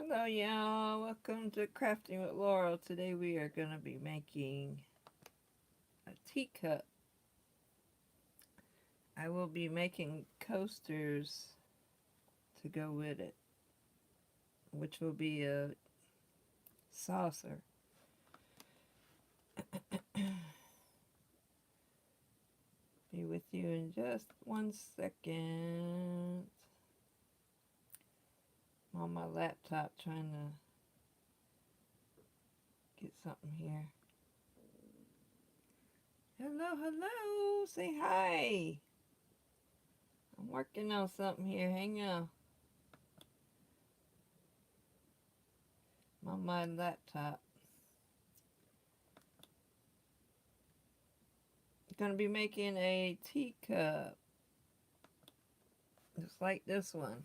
Hello, y'all. Welcome to Crafting with Laurel. Today we are going to be making a teacup. I will be making coasters to go with it, which will be a saucer. Be with you in just 1 second. I'm on my laptop trying to get something here. Hello, hello. Say hi. I'm working on something here. Hang on. I'm on my laptop. Going to be making a teacup just like this one.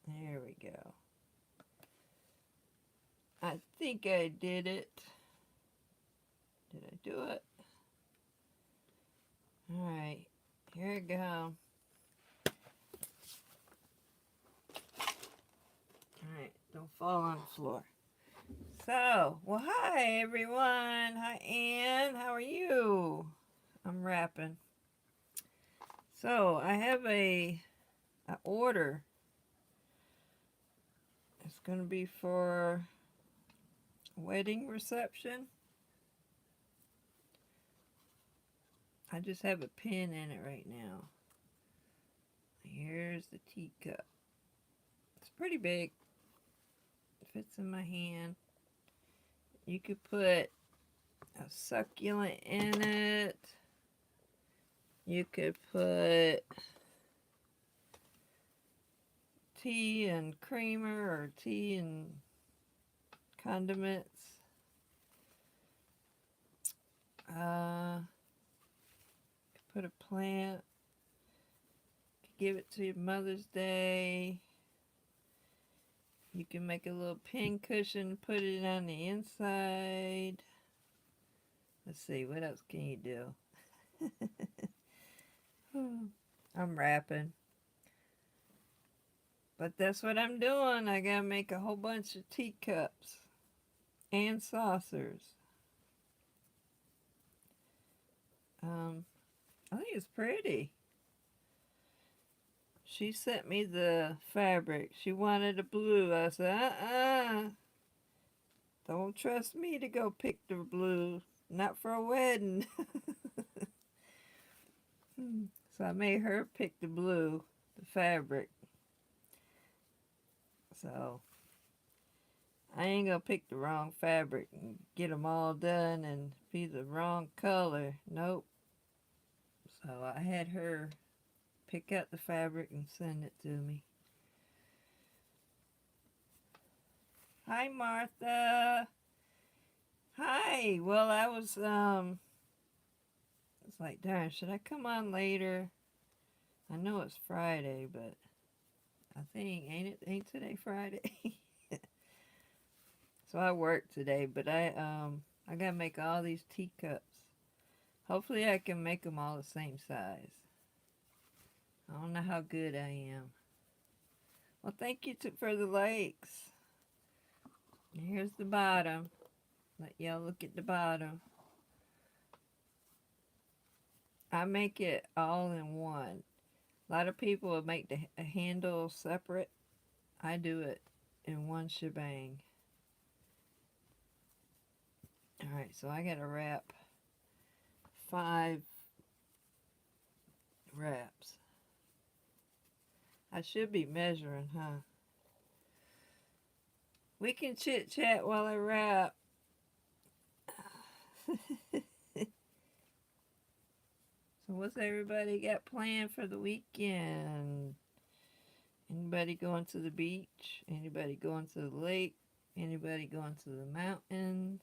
There we go. I think I did it. Did I do it? Alright, here we go. Alright, don't fall on the floor. So, well, hi everyone. Hi Ann, how are you? I'm wrapping. So, I have a order. It's going to be for a wedding reception. I just have a pin in it right now. Here's the teacup. It's pretty big. It fits in my hand. You could put a succulent in it. You could put tea and creamer or tea and condiments. Put a plant. Give it to your Mother's Day. You can make a little pin cushion, put it on the inside. Let's see, what else can you do? I'm wrapping. But that's what I'm doing. I gotta make a whole bunch of teacups and saucers. I think it's pretty. She sent me the fabric. She wanted a blue. I said, don't trust me to go pick the blue. Not for a wedding. So I made her pick the blue, the fabric. So I ain't gonna pick the wrong fabric and get them all done and be the wrong color. Nope. So I had her pick out the fabric and send it to me. Hi, Martha. Hi. Well, I was, it's like, darn, should I come on later? I know it's Friday, but I think, ain't today Friday? So I work today, but I gotta make all these teacups. Hopefully I can make them all the same size. I don't know how good I am. Well, thank you for the likes. Here's the bottom. Let y'all look at the bottom. I make it all in one. A lot of people will make the handle separate. I do it in one shebang. Alright, so I gotta wrap 5 wraps. I should be measuring, huh? We can chit chat while I wrap. So what's everybody got planned for the weekend? Anybody going to the beach? Anybody going to the lake? Anybody going to the mountains?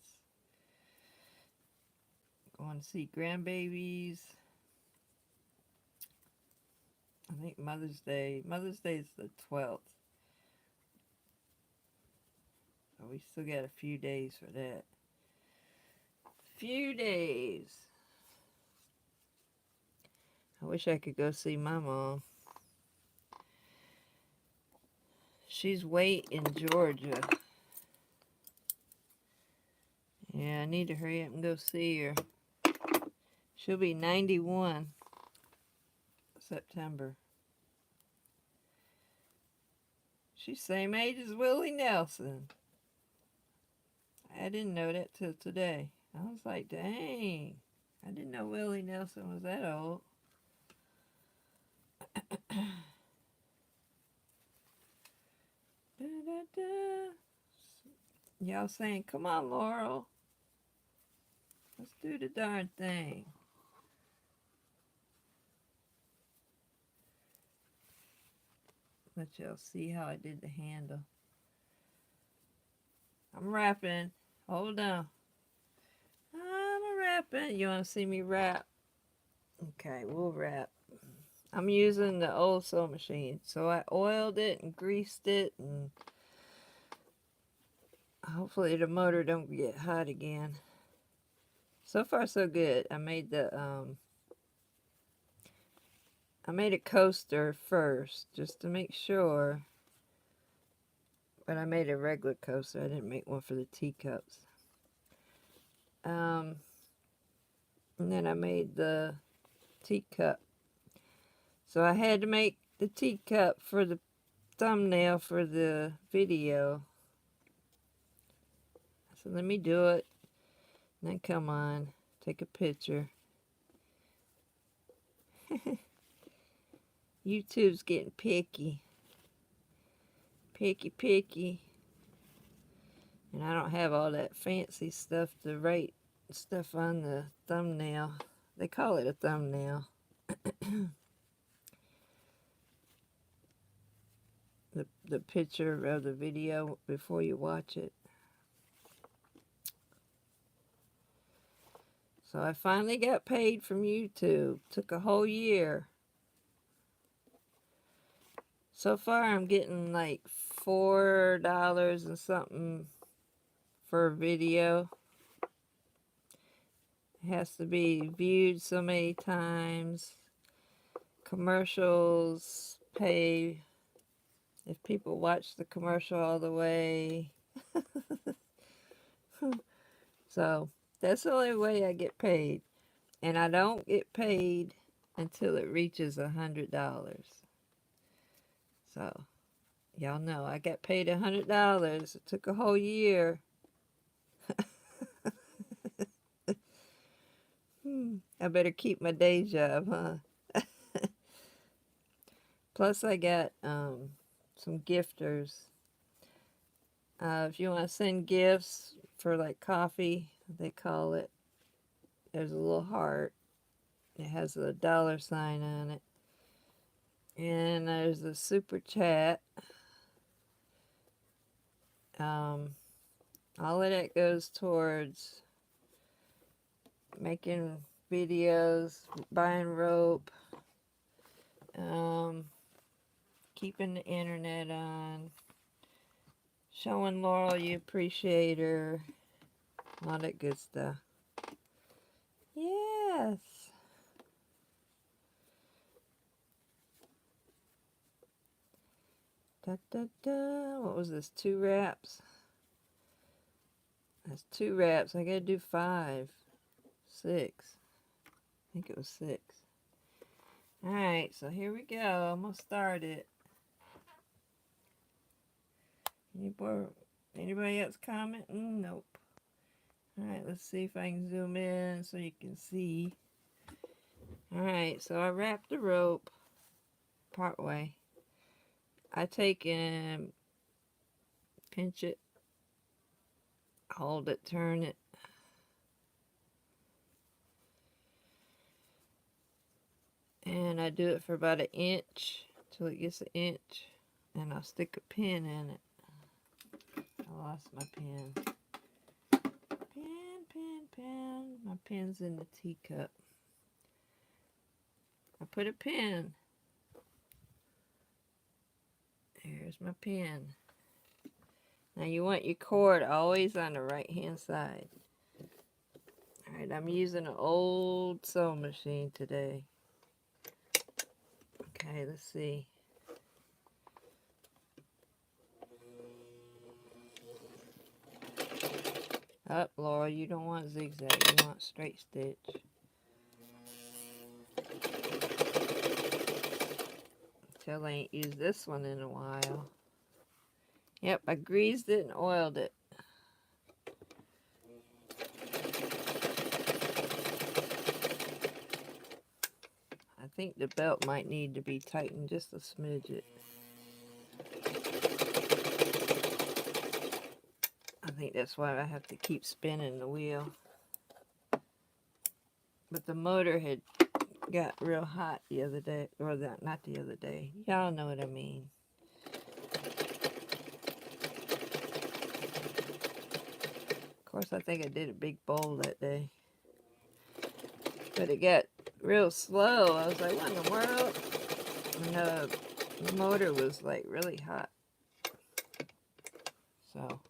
Going to see grandbabies? I think Mother's Day. Mother's Day is the 12th. So we still got a few days for that. Few days. I wish I could go see my mom. She's way in Georgia. Yeah, I need to hurry up and go see her. She'll be 91 September. She's same age as Willie Nelson. I didn't know that till today. I was like, dang. I didn't know Willie Nelson was that old. Da, da, da. Y'all saying, come on, Laurel. Let's do the darn thing. Let y'all see how I did the handle. I'm wrapping. Hold on. I'm wrapping. You want to see me wrap? Okay, we'll wrap. I'm using the old sewing machine. So I oiled it and greased it, and hopefully the motor don't get hot again. So far so good. I made a coaster first just to make sure. But I made a regular coaster. I didn't make one for the teacups. And then I made the teacup. So I had to make the teacup for the thumbnail for the video. So let me do it. And then come on, take a picture. YouTube's getting picky. Picky. And I don't have all that fancy stuff to write stuff on the thumbnail. They call it a thumbnail. the picture of the video before you watch it. So I finally got paid from YouTube. Took a whole year. So far I'm getting like $4 and something for a video. It has to be viewed so many times. Commercials pay if people watch the commercial all the way. So that's the only way I get paid. And I don't get paid until it reaches $100. So y'all know I got paid $100. It took a whole year. I better keep my day job, huh? Plus I got some gifters. If you want to send gifts for like coffee, they call it. There's a little heart. It has a $sign on it. And there's a super chat. All of that goes towards making videos, buying rope, keeping the internet on, showing Laurel you appreciate her, all that good stuff. Yes. Da, da, da. What was this? 2 wraps? That's 2 wraps. I gotta do 5. 6. I think it was 6. Alright, so here we go. I'm gonna start it. Anybody else commenting? Nope. Alright, let's see if I can zoom in so you can see. Alright, so I wrapped the rope part way. I take and pinch it, hold it, turn it. And I do it for about an inch till it gets an inch. And I'll stick a pin in it. I lost my pin. Pin. My pin's in the teacup. I put a pin. There's my pin. Now you want your cord always on the right hand side. Alright, I'm using an old sewing machine today. Okay, let's see. Up, Laura, you don't want zigzag, you want straight stitch. Till I ain't used this one in a while. Yep, I greased it and oiled it. I think the belt might need to be tightened just a smidget. I think that's why I have to keep spinning the wheel. But the motor had got real hot the other day, or not the other day. Y'all know what I mean. Of course, I think I did a big bowl that day. But it got real slow. I was like, what in the world? And the motor was like really hot. So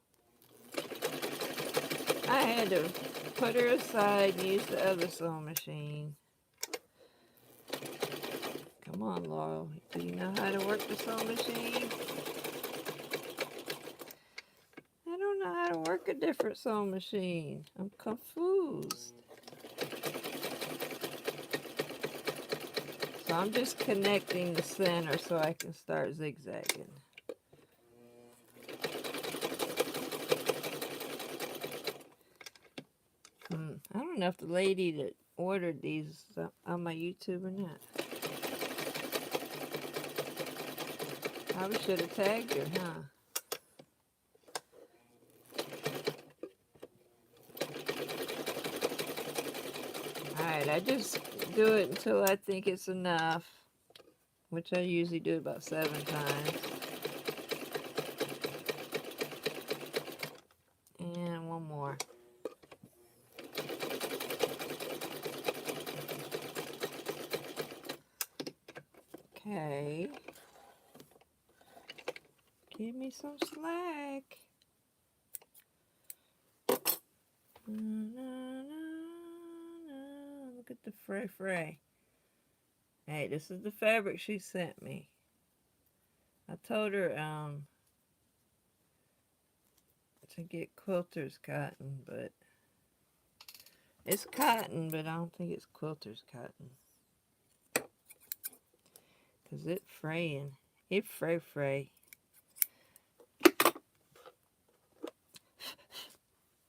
I had to put her aside and use the other sewing machine. Come on, Laurel. Do you know how to work the sewing machine? I don't know how to work a different sewing machine. I'm confused. So I'm just connecting the center so I can start zigzagging. I don't know if the lady that ordered these on my YouTube or not. Probably should have tagged her, huh? Alright, I just do it until I think it's enough, which I usually do about 7 times. And one more. Okay. Give me some slack. Look at the fray. Hey, this is the fabric she sent me. I told her to get quilter's cotton, but it's cotton, but I don't think it's quilter's cotton. Cause it's fraying. It fray.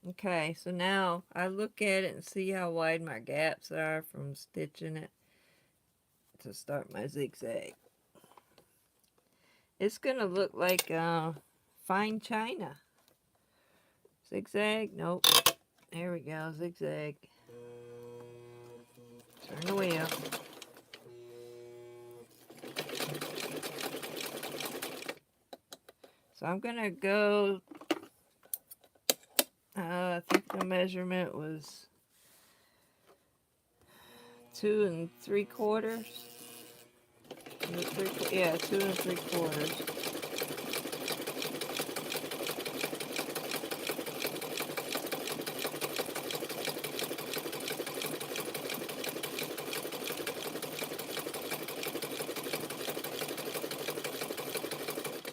Okay, so now I look at it and see how wide my gaps are from stitching it to start my zigzag. It's gonna look like fine china. Zigzag, nope. There we go, zigzag. Turn the wheel. So I'm gonna go, I think the measurement was 2 3/4. Yeah, 2 3/4.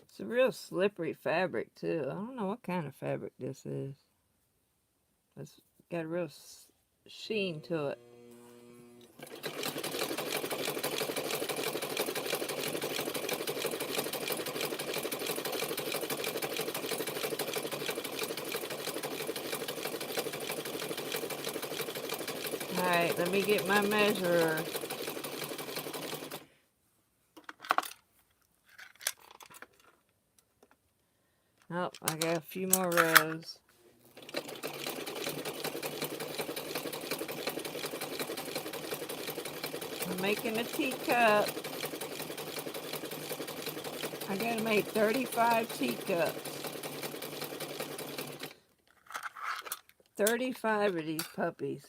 It's a real slippery fabric too. I don't know what kind of fabric this is. It's got a real sheen to it. Alright, let me get my measurer. Oh, I got a few more rows. I'm making a teacup. I gotta make 35 teacups. 35 of these puppies.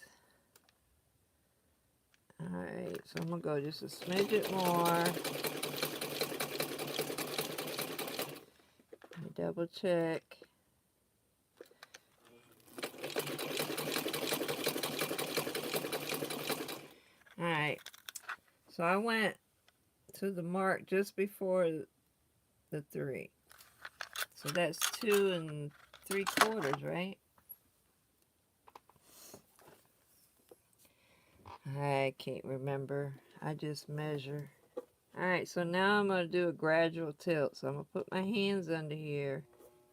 Alright, so I'm gonna go just a smidget more. Double check. Alright, so I went to the mark just before the 3. So that's 2 3/4, right? I can't remember. I just measure. Alright, so now I'm going to do a gradual tilt. So I'm going to put my hands under here.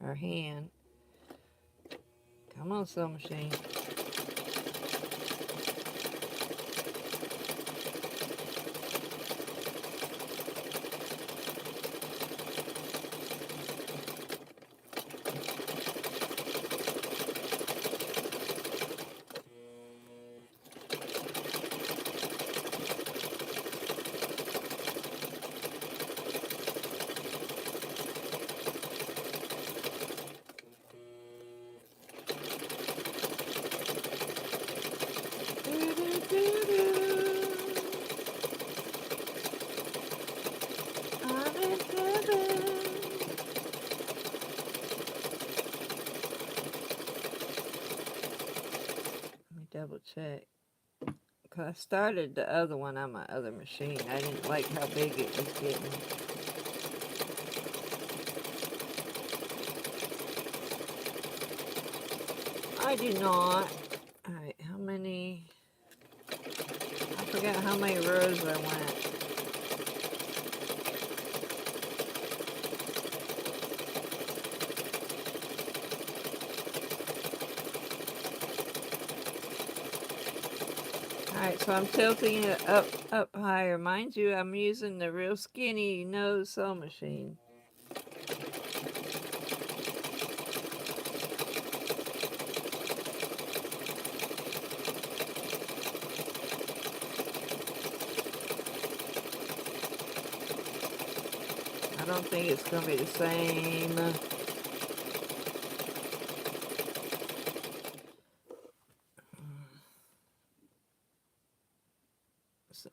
Or hand. Come on, sewing machine. Double check. Cause I started the other one on my other machine. I didn't like how big it was getting. I do not. Alright, how many? I forgot how many rows I went. Alright, so I'm tilting it up higher. Mind you, I'm using the real skinny nose sewing machine. I don't think it's going to be the same.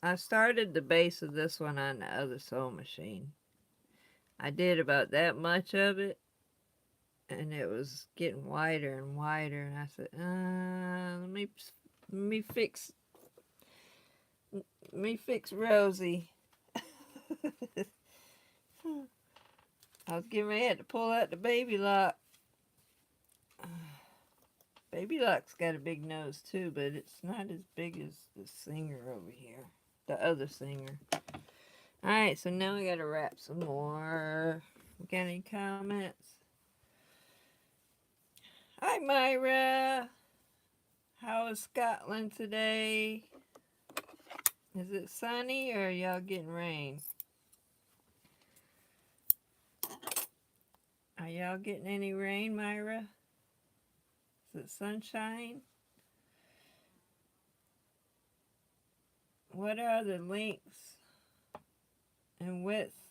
I started the base of this one on the other sewing machine. I did about that much of it, and it was getting wider and wider, and I said, let me fix Rosie. I was getting ready to pull out the baby lock. Baby lock's got a big nose too, but it's not as big as the singer over here. The other singer. Alright, so now I gotta wrap some more. Got any comments? Hi, Myra. How is Scotland today? Is it sunny or are y'all getting rain? Are y'all getting any rain, Myra? Is it sunshine? What are the lengths and width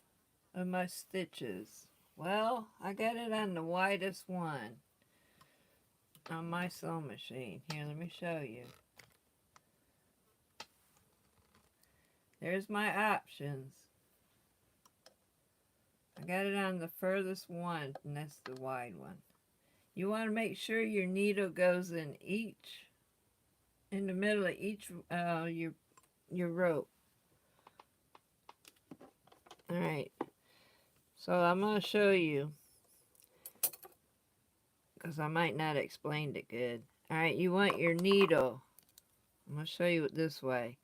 of my stitches? Well, I got it on the widest one on my sewing machine. Here, let me show you. There's my options. I got it on the furthest one, and that's the wide one. You want to make sure your needle goes in the middle of each your rope. All right. So I'm going to show you, because I might not have explained it good. All right, you want your needle. I'm going to show you it this way.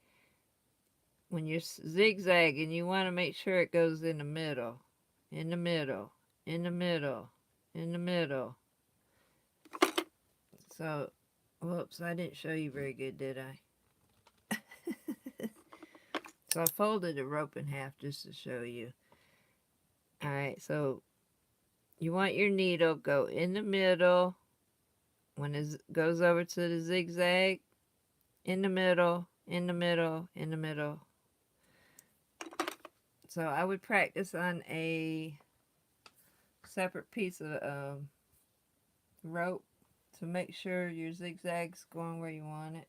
When you're zigzagging, you want to make sure it goes in the middle. In the middle. In the middle. In the middle. So, whoops, I didn't show you very good, did I? So I folded the rope in half just to show you. Alright, so you want your needle go in the middle. When it goes over to the zigzag, in the middle, in the middle, in the middle. So I would practice on a separate piece of rope to make sure your zigzag's going where you want it.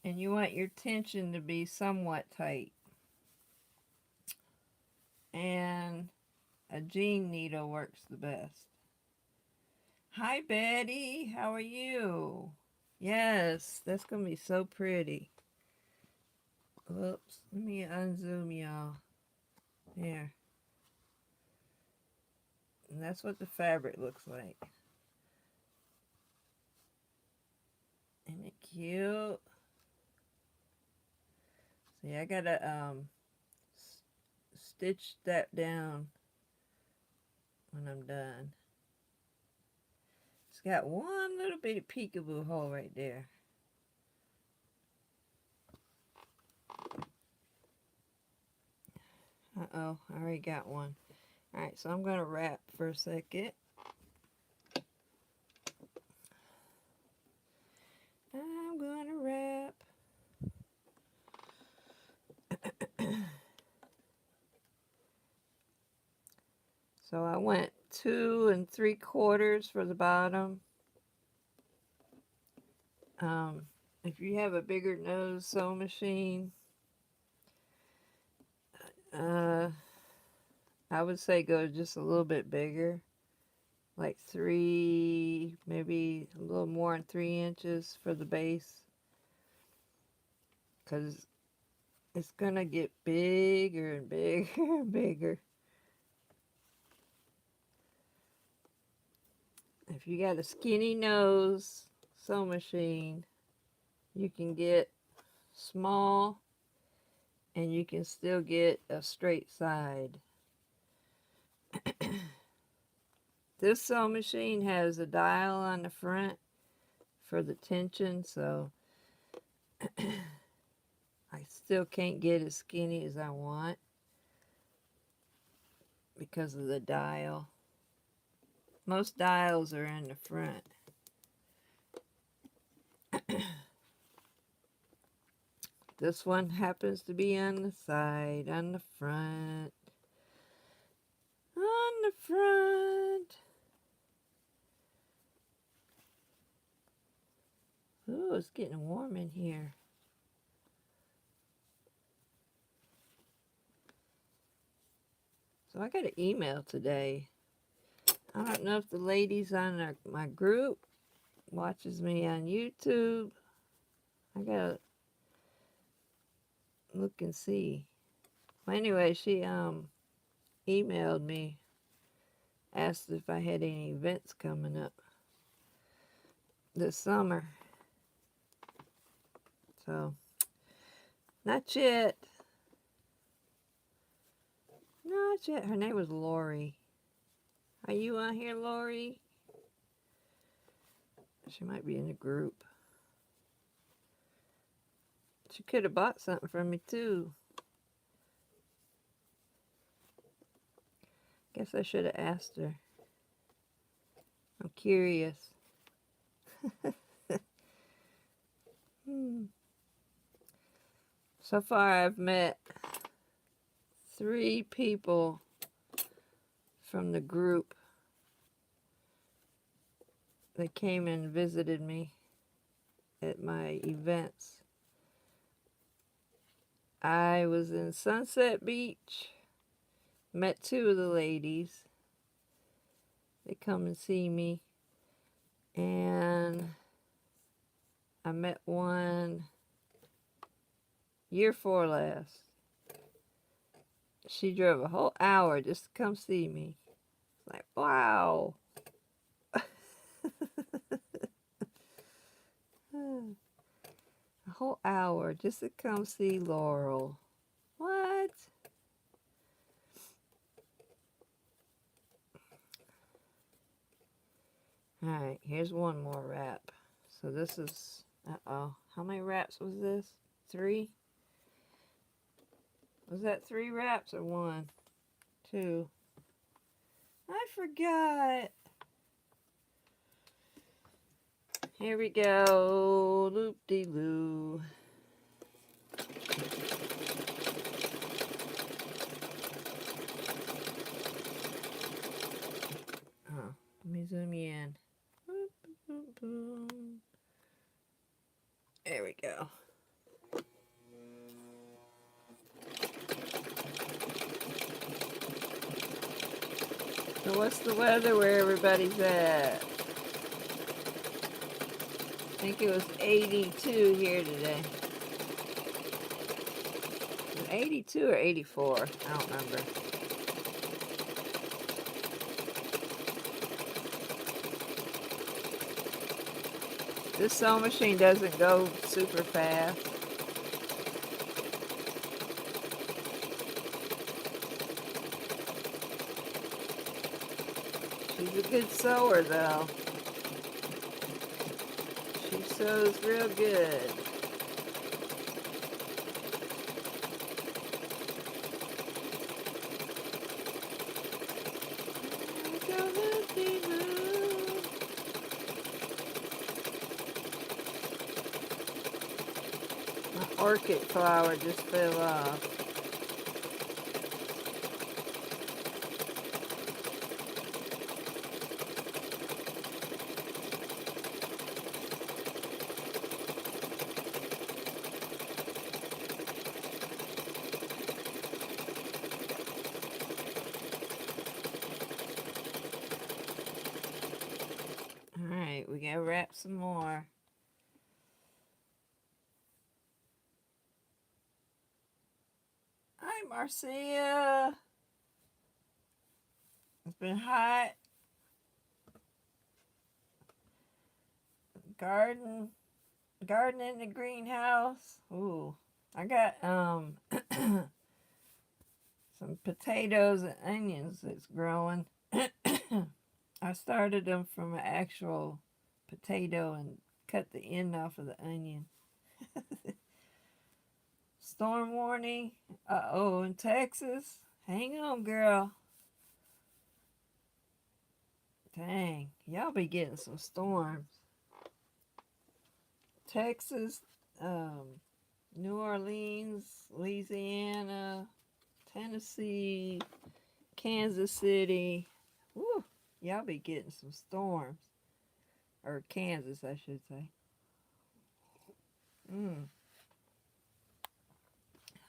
And you want your tension to be somewhat tight. And a jean needle works the best. Hi, Betty. How are you? Yes, that's going to be so pretty. Whoops. Let me unzoom y'all. There. And that's what the fabric looks like. Isn't it cute? See, I gotta stitch that down when I'm done. It's got one little bitty peekaboo hole right there. Uh-oh, I already got one. Alright, so I'm going to wrap for a second. I'm going to wrap. So I went 2 3/4 for the bottom. If you have a bigger nose sewing machine, I would say go just a little bit bigger, like 3, maybe a little more than 3 inches for the base, because it's gonna get bigger and bigger and bigger. If you got a skinny nose sewing machine, you can get small and you can still get a straight side. This sewing machine has a dial on the front for the tension, so I still can't get as skinny as I want because of the dial. Most dials are in the front. This one happens to be on the side, on the front. On the front. Ooh, it's getting warm in here. So I got an email today. I don't know if the ladies on my group watches me on YouTube. I gotta look and see. Well, anyway, she emailed me, asked if I had any events coming up this summer. So, not yet. Not yet. Her name was Lori. Are you on here, Lori? She might be in the group. She could have bought something from me, too. Guess I should have asked her. I'm curious. So far, I've met 3 people from the group that came and visited me at my events. I was in Sunset Beach, met 2 of the ladies. They come and see me, and I met one year 4 last. She drove a whole hour just to come see me. It's like, wow. A whole hour just to come see Laurel. What? Alright, here's one more wrap. So this is, uh-oh, how many wraps was this? 3? Was that 3 wraps or 1? 2. I forgot. Here we go. Loop-de-loo. Oh, let me zoom you in. There we go. So what's the weather where everybody's at? I think it was 82 here today. 82 or 84? I don't remember. This sewing machine doesn't go super fast. She's a good sewer, though. She sews real good. My orchid flower just fell off. Alright, we gotta wrap some more. Hi, Marcia. It's been hot. Garden in the greenhouse. Ooh, I got some potatoes and onions that's growing. I started them from an actual potato and cut the end off of the onion. Storm warning. Uh-oh, in Texas. Hang on, girl. Dang, y'all be getting some storms. Texas, New Orleans, Louisiana, Tennessee, Kansas City. Woo, y'all be getting some storms. Or Kansas, I should say.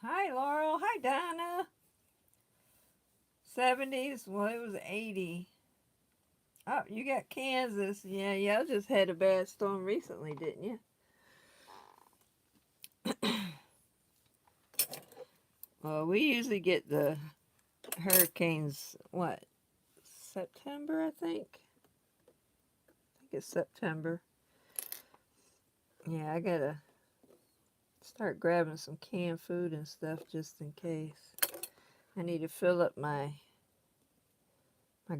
Hi, Laurel. Hi, Donna. 70s. Well, it was 80. Oh, you got Kansas. Yeah, y'all just had a bad storm recently, didn't you? Well, we usually get the hurricanes, what, September, I think? I think it's September. Yeah, I gotta start grabbing some canned food and stuff just in case. I need to fill up my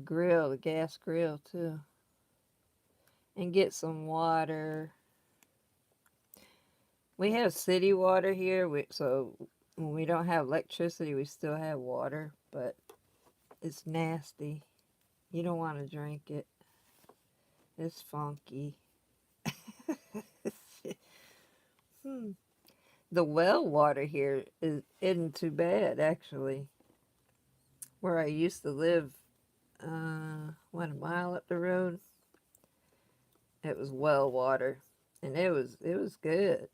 grill, the gas grill, too. And get some water. We have city water here, so when we don't have electricity, we still have water, but it's nasty. You don't want to drink it. It's funky. The well water here isn't too bad, actually. Where I used to live, a mile up the road, it was well water, and it was good.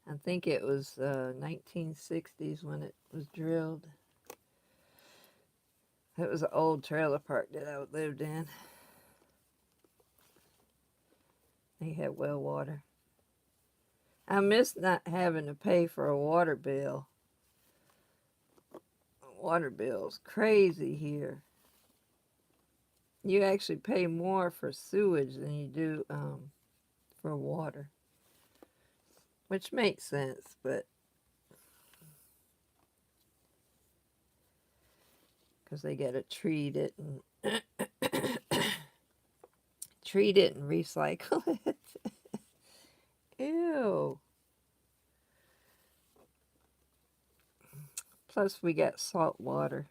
I think it was 1960s when it was drilled. It was an old trailer park that I lived in. They had well water. I miss not having to pay for a water bill. Water bill's crazy here. You actually pay more for sewage than you do for water. Which makes sense, but because they got to treat it and recycle it. Ew. Plus, we got salt water,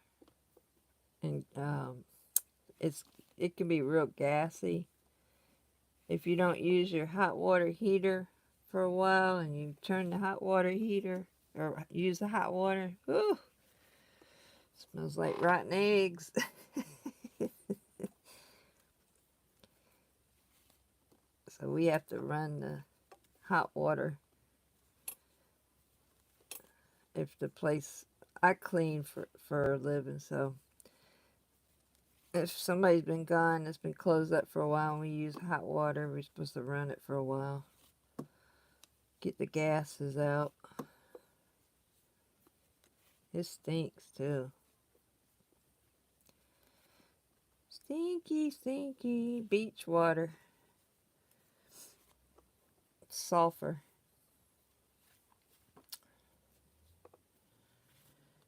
and it can be real gassy if you don't use your hot water heater for a while, and you turn the hot water heater or use the hot water. Ooh, smells like rotten eggs. So we have to run the hot water if the place I clean for a living. So if somebody's been gone, it's been closed up for a while, and we use hot water, we're supposed to run it for a while. Get the gases out. It stinks too. Stinky, stinky beach water. Sulfur.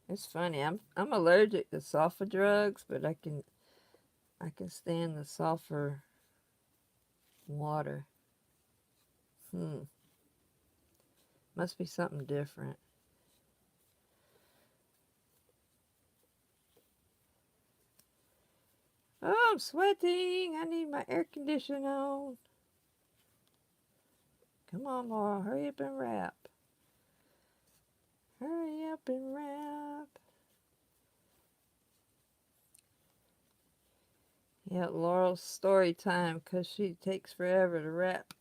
It's funny. I'm allergic to sulfur drugs, but I can stand the sulfur water. Must be something different. Oh, I'm sweating. I need my air conditioner on. Come on, Laura. Hurry up and wrap. Hurry up and wrap. Yeah, Laurel's story time because she takes forever to wrap.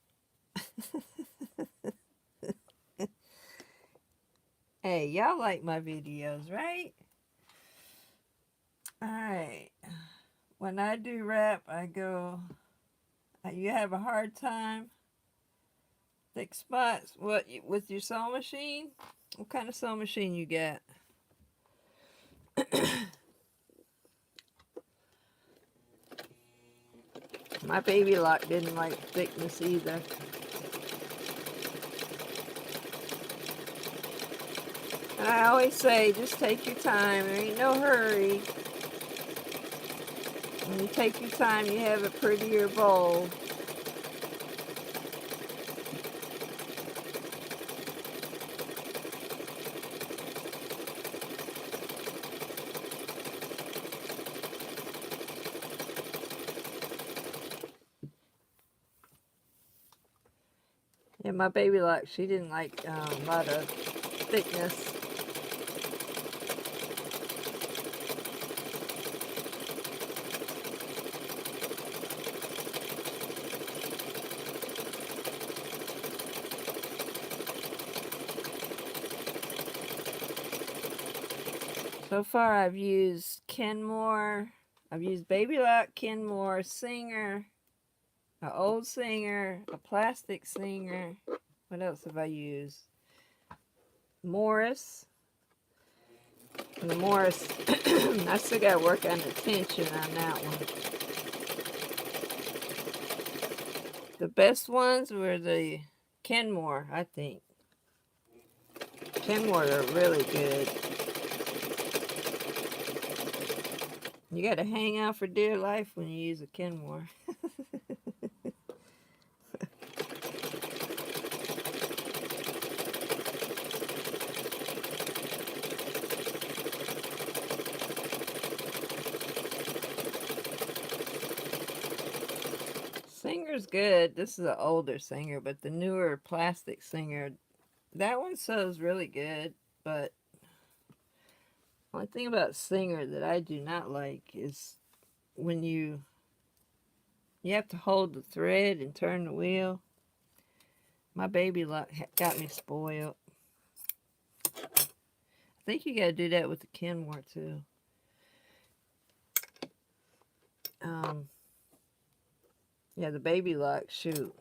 Hey, y'all like my videos, right? Alright. When I do wrap, I go, you have a hard time? Thick spots? What, with your sewing machine? What kind of sewing machine you got? My baby lock didn't like thickness either. And I always say, just take your time. There ain't no hurry. When you take your time, you have a prettier bowl. Yeah, my baby lock, she didn't like a lot of thickness. So far I've used Kenmore, I've used Baby Lock, Kenmore, Singer, an old Singer, a plastic Singer. What else have I used? Morris. And the Morris, I still got to work on the tension on that one. The best ones were the Kenmore, I think. Kenmore are really good. You got to hang out for dear life when you use a Kenmore. Singer's good. This is an older Singer, but the newer plastic Singer, that one sews really good. But the only thing about Singer that I do not like is when you have to hold the thread and turn the wheel. My baby lock got me spoiled. I think you got to do that with the Kenmore too. Yeah, the baby lock, shoot.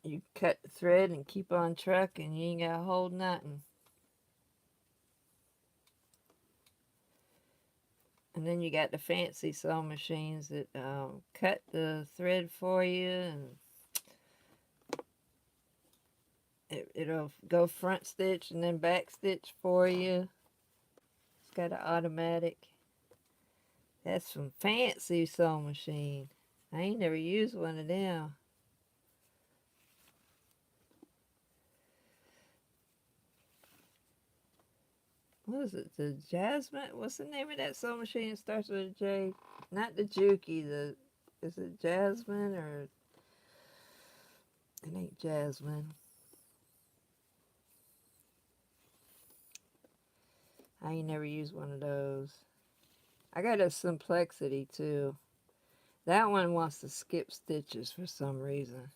You cut the thread and keep on trucking. You ain't got to hold nothing. And then you got the fancy sewing machines that cut the thread for you, and it'll go front stitch and then back stitch for you. It's got an automatic. That's some fancy sewing machine. I ain't never used one of them. What is it? The Jasmine? What's the name of that sewing machine? It starts with a J. Not the Juki. Is it Jasmine or it ain't Jasmine? I ain't never used one of those. I got a Simplexity too. That one wants to skip stitches for some reason.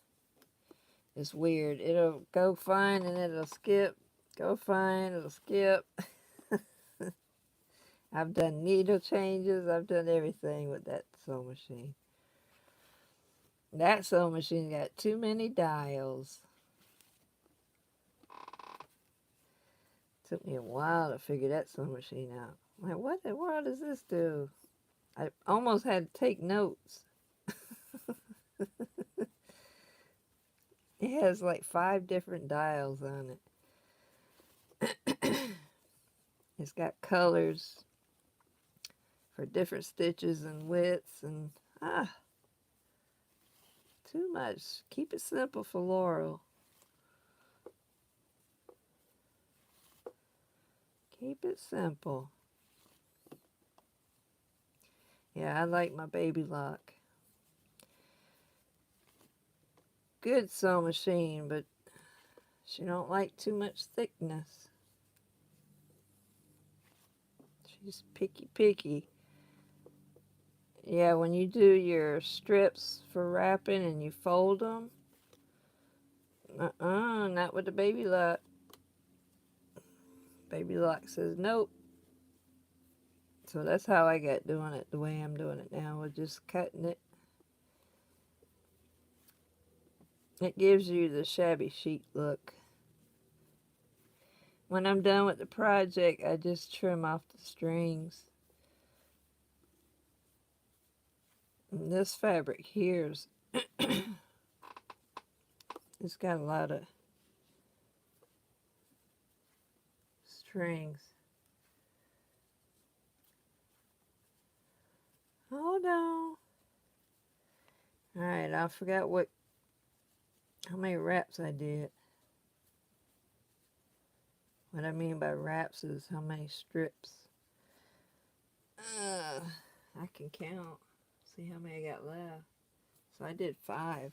It's weird. It'll go fine and it'll skip. Go fine, it'll skip. I've done needle changes. I've done everything with that sewing machine. That sewing machine got too many dials. Took me a while to figure that sewing machine out. I'm like, what in the world does this do? I almost had to take notes. It has like 5 different dials on it. It's got colors for different stitches and widths, and too much. Keep it simple for Laurel. Keep it simple. Yeah, I like my Baby Lock. Good sew machine, but she don't like too much thickness. She's picky. Yeah, when you do your strips for wrapping and you fold them, not with the Baby Lock. Baby Lock says nope. So that's how I got doing it the way I'm doing it now. We're just cutting it. It gives you the shabby chic look. When I'm done with the project, I just trim off the strings. And this fabric here's it's got a lot of strings. Hold on. Alright, I forgot how many wraps I did. What I mean by wraps is how many strips. I can count. See how many I got left. So I did 5.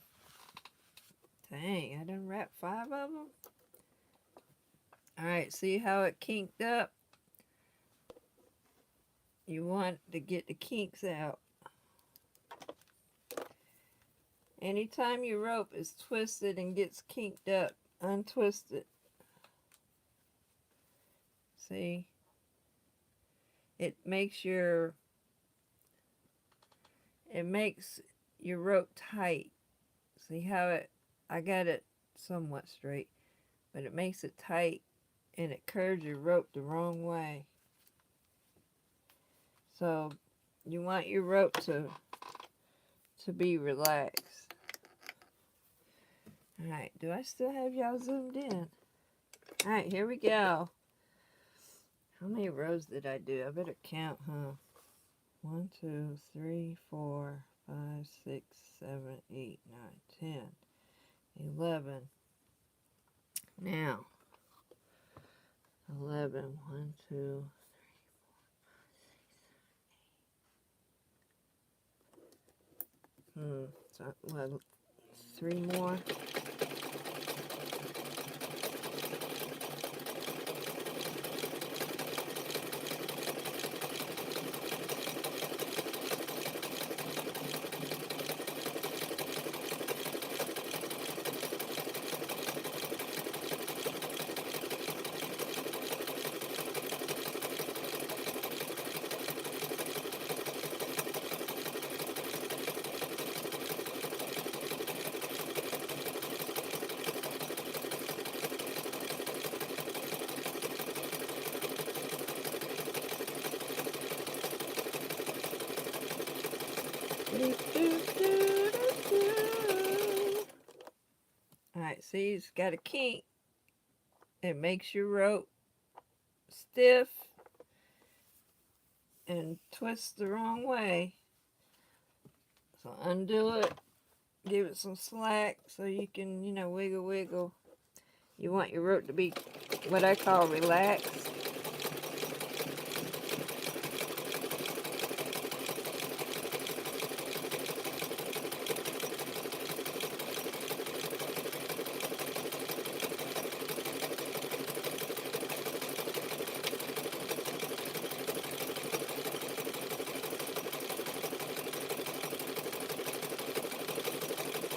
Dang, I done wrapped 5 of them. Alright, see how it kinked up? You want to get the kinks out. Anytime your rope is twisted and gets kinked up, untwist it. See? It makes your rope tight. See how I got it somewhat straight, but it makes it tight and it curves your rope the wrong way. So you want your rope to be relaxed. Alright, do I still have y'all zoomed in? Alright, here we go. How many rows did I do? I better count, huh? 1, 2, 3, 4, 5, 6, 7, 8, 9, 10, 11. Now, 11. 1, 2, 3, 4, 5, 6, 7, 8. So, 3 more. Alright, see, it's got a kink. It makes your rope stiff and twist the wrong way. So undo it, give it some slack so you can, wiggle. You want your rope to be what I call relaxed.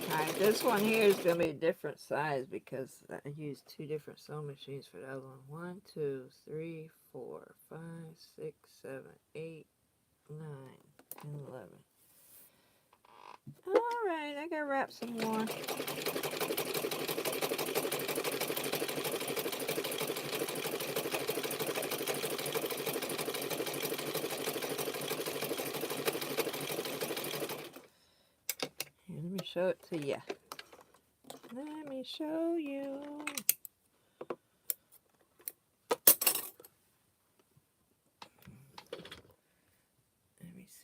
Alright, this one here is going to be a different size because I used 2 different sewing machines for the other one. 1, 2, 3, 4, 5, 6, 7, 8, 9, 10, 11. Alright, I got to wrap some more. Let me show it to you. Let me show you.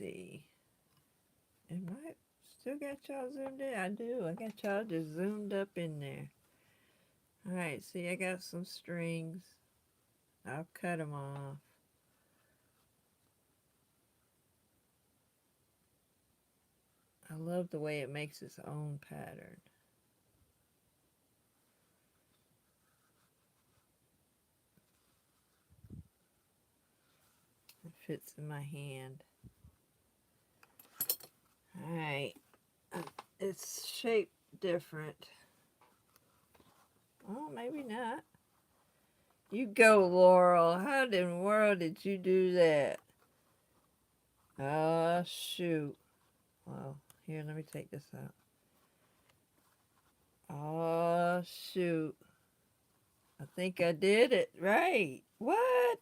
see. Am I still got y'all zoomed in? I do. I got y'all just zoomed up in there. Alright, see, I got some strings. I'll cut them off. I love the way it makes its own pattern. It fits in my hand. Alright, it's shaped different. Oh, maybe not. You go, Laurel. How in the world did you do that? Oh, shoot. Well, here, let me take this out. Oh, shoot. I think I did it right. What?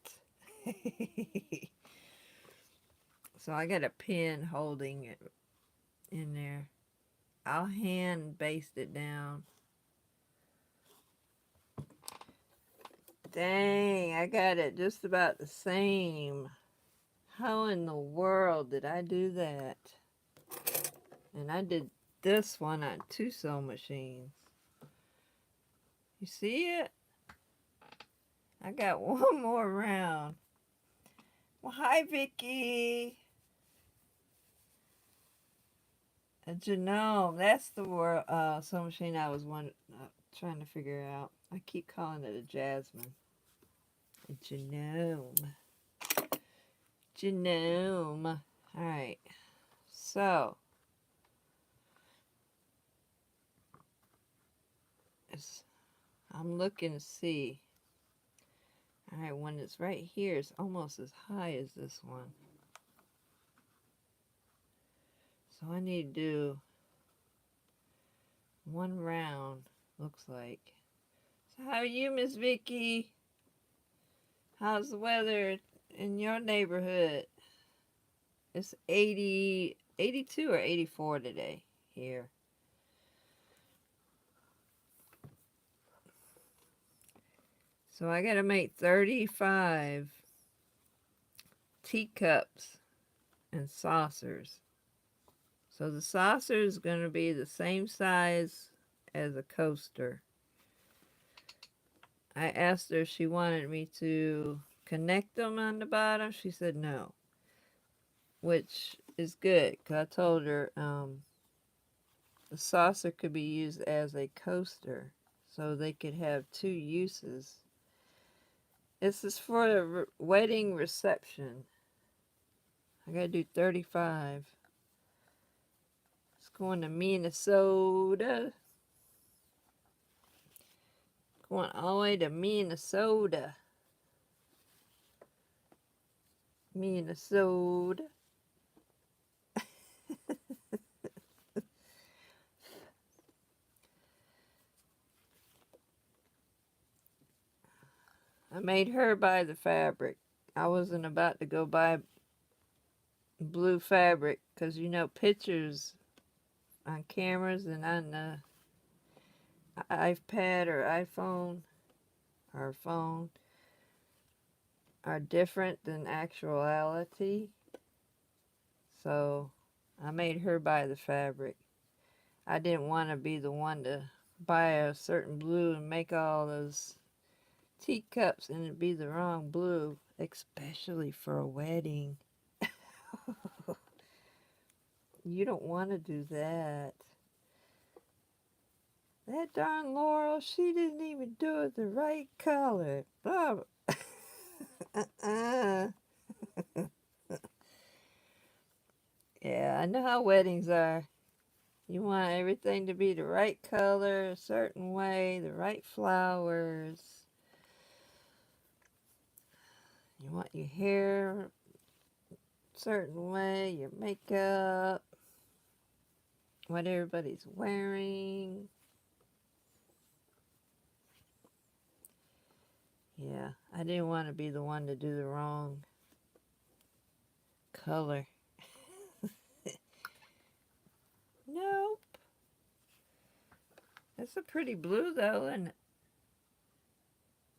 So I got a pin holding it in there. I'll hand baste it down. Dang, I got it just about the same. How in the world did I do that? And I did this one on 2 sewing machines. You see it? I got one more round. Well, hi, Vicky. A genome. That's the word sewing machine I was trying to figure out. I keep calling it a jasmine. A genome. Genome. Alright. So. I'm looking to see. Alright, when it's right here, it's almost as high as this one. So I need to do one round, looks like. So how are you, Miss Vicky? How's the weather in your neighborhood? It's 80, 82 or 84 today here. So I gotta make 35 teacups and saucers. So the saucer is going to be the same size as a coaster. I asked her if she wanted me to connect them on the bottom. She said no, which is good because I told her the saucer could be used as a coaster, so they could have 2 uses. This is for the wedding reception. I gotta do 35. It's going to Minnesota. Going all the way to Minnesota. Minnesota. I made her buy the fabric. I wasn't about to go buy blue fabric because you know pictures on cameras and on the iPad or iPhone or phone are different than actuality. So I made her buy the fabric. I didn't want to be the one to buy a certain blue and make all those teacups and it'd be the wrong blue, especially for a wedding. You don't want to do that. That darn Laurel, she didn't even do it the right color. Oh. Yeah, I know how weddings are. You want everything to be the right color, a certain way, the right flowers. You want your hair a certain way, your makeup, what everybody's wearing. Yeah, I didn't want to be the one to do the wrong color. Nope. That's a pretty blue though, isn't it?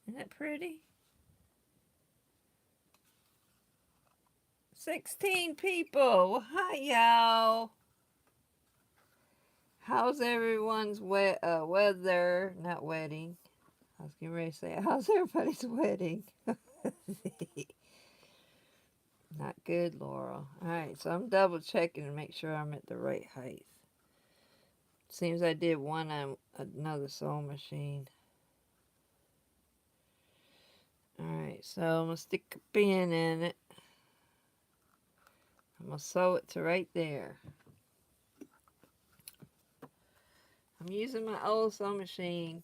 Isn't it pretty? 16 people. Well, hi, y'all. How's everyone's weather? Not wedding. I was getting ready to say, how's everybody's wedding? Not good, Laurel. Alright, so I'm double checking to make sure I'm at the right height. Seems I did one on another sewing machine. Alright, so I'm going to stick a pin in it. I'm going to sew it to right there. I'm using my old sewing machine.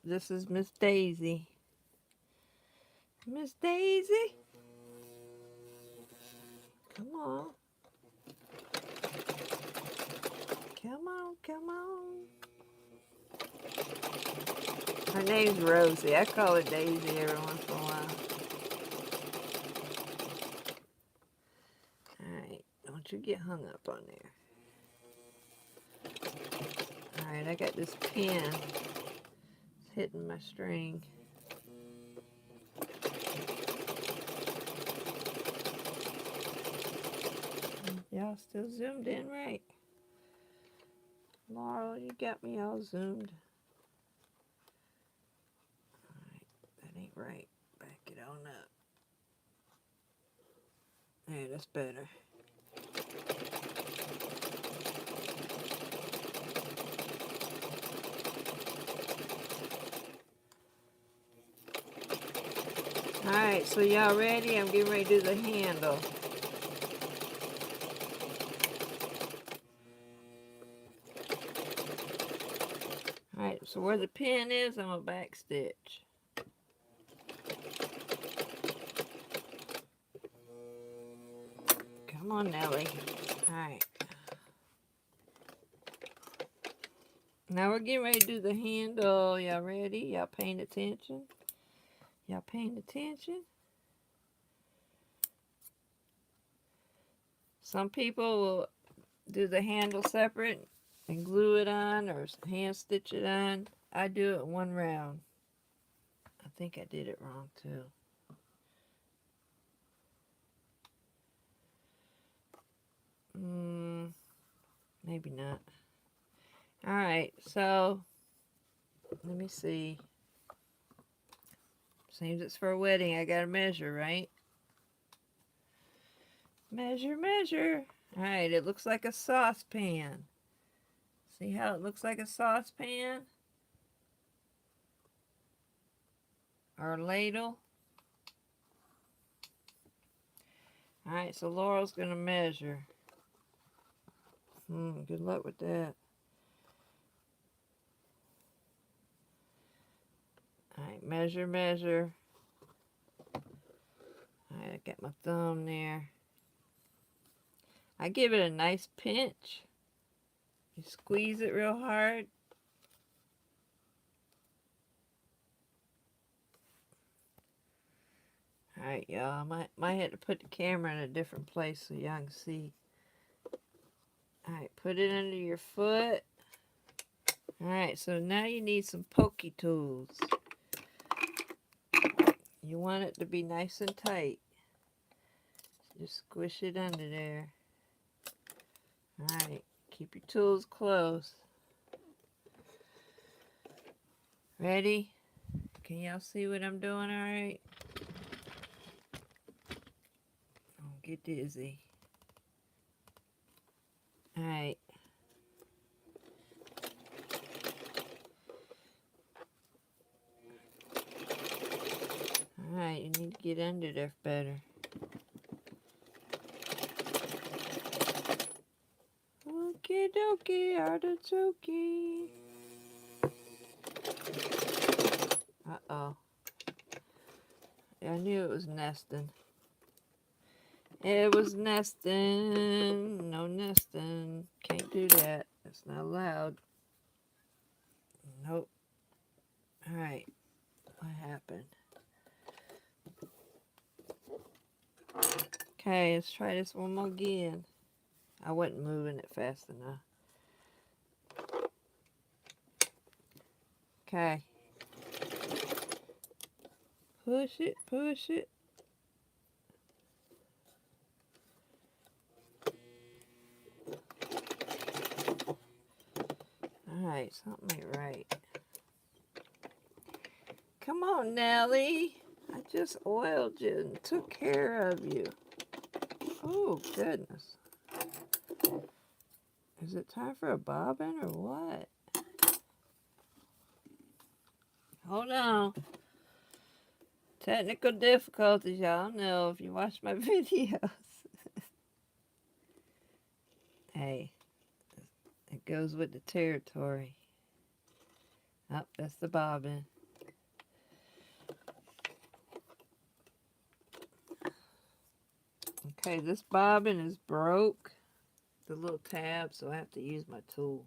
This is Miss Daisy. Miss Daisy? Come on. Come on, come on. Her name's Rosie. I call her Daisy every once in a while. Alright, don't you get hung up on there. Alright, I got this pin. It's hitting my string. Y'all still zoomed in right? Laurel, you got me all zoomed. Alright, that ain't right. Back it on up. There, that's better. Alright, so y'all ready? I'm getting ready to do the handle. Alright, so where the pin is, I'm going to back stitch. Come on, Nellie. Alright. Now we're getting ready to do the handle. Y'all ready? Y'all paying attention? Y'all paying attention? Some people will do the handle separate and glue it on or hand stitch it on. I do it one round. I think I did it wrong too. Maybe not. Alright, so let me see. Seems it's for a wedding. I gotta measure, right? Measure, measure. Alright, it looks like a saucepan. See how it looks like a saucepan? Or a ladle? Alright, so Laurel's gonna measure. Good luck with that. Alright, measure, measure. Alright, I got my thumb there. I give it a nice pinch. You squeeze it real hard. Alright, y'all. Might have to put the camera in a different place so y'all can see. Alright, put it under your foot. Alright, so now you need some pokey tools. You want it to be nice and tight. Just squish it under there. Alright, keep your tools close. Ready? Can y'all see what I'm doing alright? Don't get dizzy. Alright. Alright, you need to get under there better. Okie dokie, artichoke. Uh-oh. I knew it was nesting. It was nesting. No nesting. Can't do that. That's not allowed. Nope. Alright. What happened? Okay, let's try this one more again. I wasn't moving it fast enough. Okay. Push it, push it. Alright, something ain't right. Come on, Nellie. I just oiled you and took care of you. Oh, goodness. Is it time for a bobbin or what? Hold on. Technical difficulties, y'all know if you watch my videos. Hey, it goes with the territory. Oh, that's the bobbin. Okay, this bobbin is broke. The little tab, so I have to use my tool.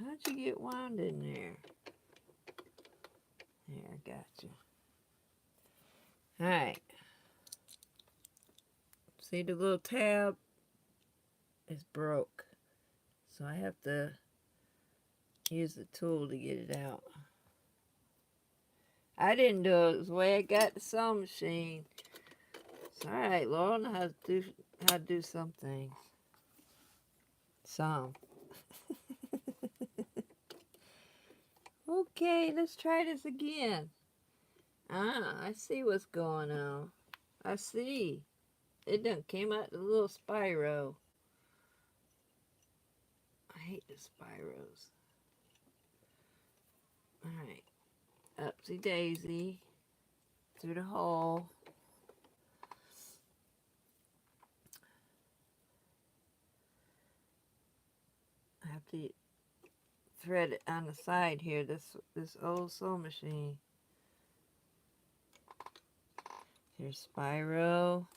How'd you get wound in there? There, I got you. Alright. See the little tab is broke. So I have to use the tool to get it out. I didn't do it. It was the way I got the sewing machine. It's alright, Laurel knows how to do some things. Some. Okay, let's try this again. Ah, I see what's going on. I see. It done came out the little spiral. I hate the spirals. Alright. Upsy daisy. Through the hole. I have to thread it on the side here, this old sewing machine. Here's spiral.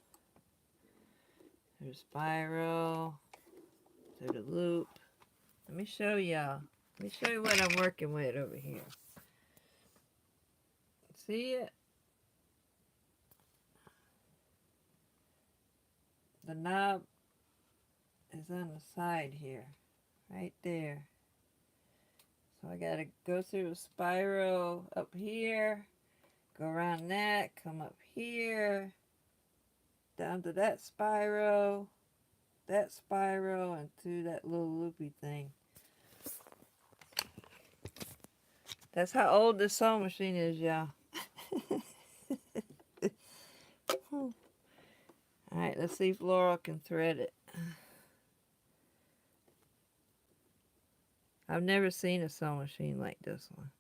There's spiral. Through the loop. Let me show y'all. Let me show you what I'm working with over here. See it? The knob is on the side here. Right there. So I gotta go through a spiral up here, go around that, come up here, down to that spiral, and through that little loopy thing. That's how old this sewing machine is, y'all. Alright, let's see if Laurel can thread it. I've never seen a sewing machine like this one.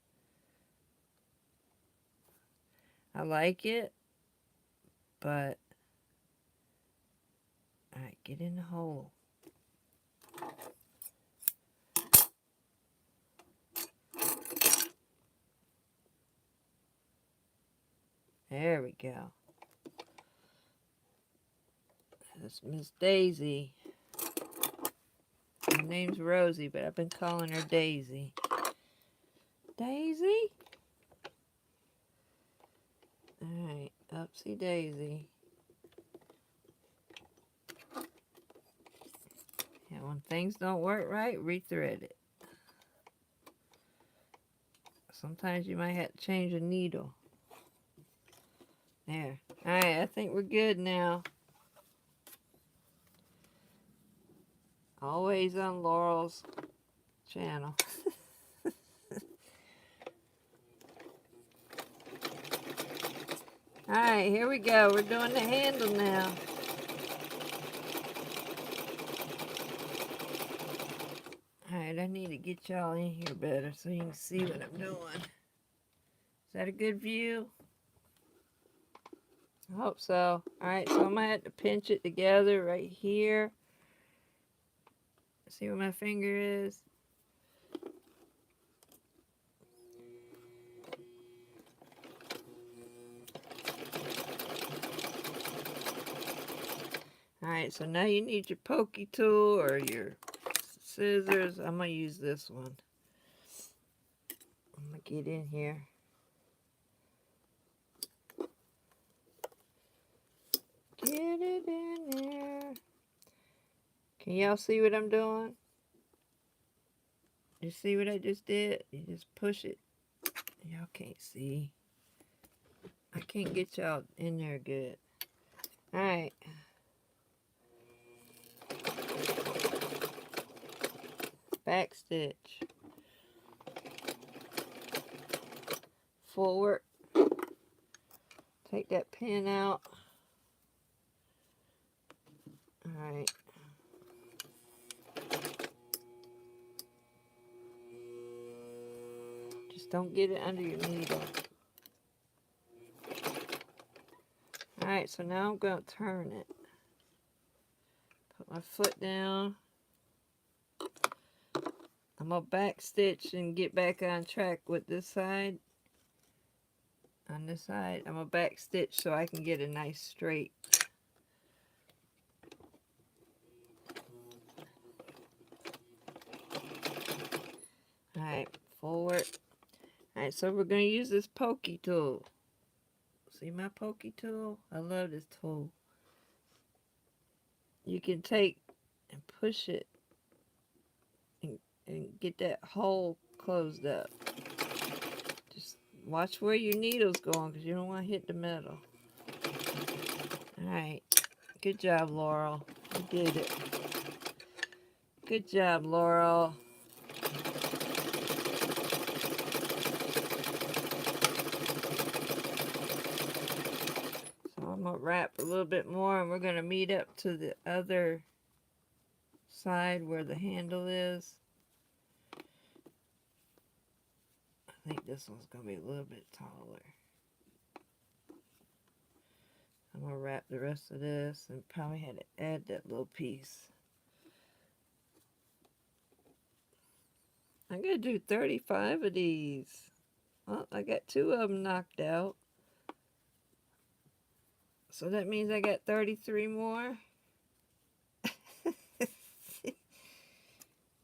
I like it, but... Alright, get in the hole. There we go. That's Miss Daisy. Her name's Rosie, but I've been calling her Daisy. Daisy? Alright, upsy daisy. Yeah, when things don't work right, rethread it. Sometimes you might have to change a needle. There. Alright, I think we're good now. Always on Laurel's channel. Alright, here we go. We're doing the handle now. Alright, I need to get y'all in here better so you can see what I'm doing. Is that a good view? I hope so. Alright, so I'm going to have to pinch it together right here. See where my finger is? Alright, so now you need your pokey tool or your scissors. I'm going to use this one. I'm going to get in here. Get it in there. Can y'all see what I'm doing? You see what I just did? You just push it. Y'all can't see. I can't get y'all in there good. Alright. Back stitch. Forward. Take that pin out. Alright. Just don't get it under your needle. Alright, so now I'm going to turn it. Put my foot down. I'm going to back stitch and get back on track with this side. On this side, I'm going to back stitch so I can get a nice straight. Alright, forward. Alright, so we're going to use this pokey tool. See my pokey tool? I love this tool. You can take and push it and get that hole closed up. Just watch where your needle's going because you don't want to hit the metal. Alright, good job, Laurel. You did it. Good job, Laurel. I'm going to wrap a little bit more and we're going to meet up to the other side where the handle is. I think this one's going to be a little bit taller. I'm going to wrap the rest of this and probably had to add that little piece. I'm going to do 35 of these. Well, I got 2 of them knocked out. So that means I got 33 more.